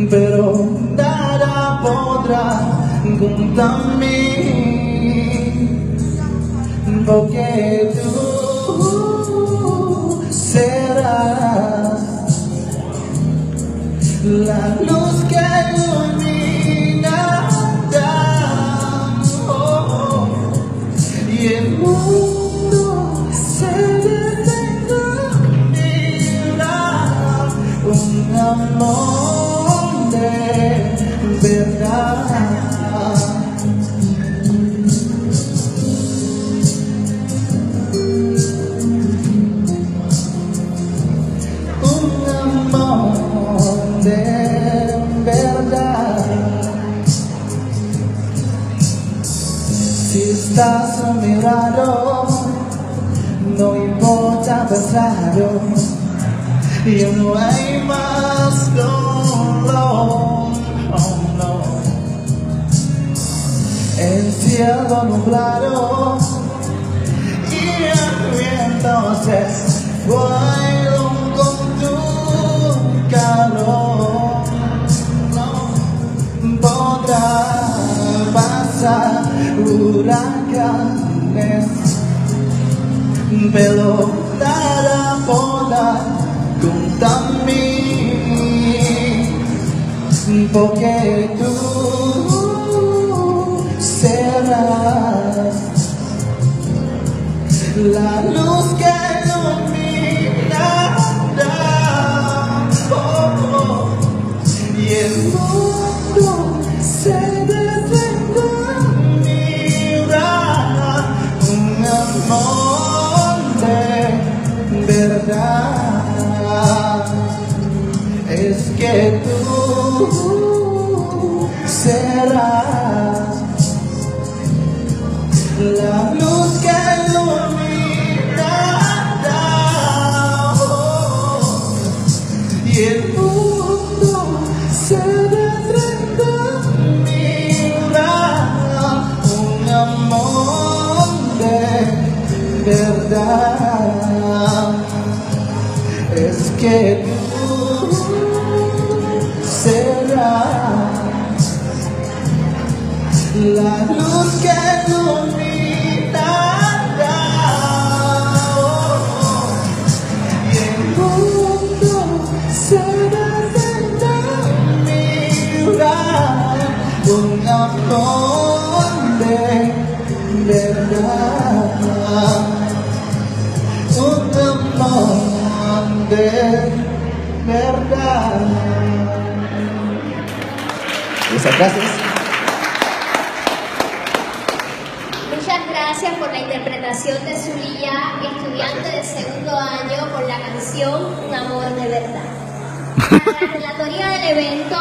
pero nada podrá contra mí, porque tú serás la luz que ilumina, y el mundo se detenga. Un amor de verdad. Un amor de verdad. Si estás a mi lado, no importa el pasado, ya no hay más dolor, oh no. El cielo nublado y el viento se fueron con tu calor. No podrá pasar huracanes, pero nada podrá contra mí, porque tú serás la luz que ilumina, y el mundo se detendrá. Un amor de verdad. Es que tú serás la luz que ilumina, y el mundo se detendrá. Un amor de verdad. Es que tú serás la luz que ilumina, y el mundo se detendrá. Un amor de verdad. Un amor de verdad. Muchas gracias. Muchas gracias por la interpretación de Zulia, estudiante de segundo año, con la canción Un amor de verdad. Para la relatoría del evento.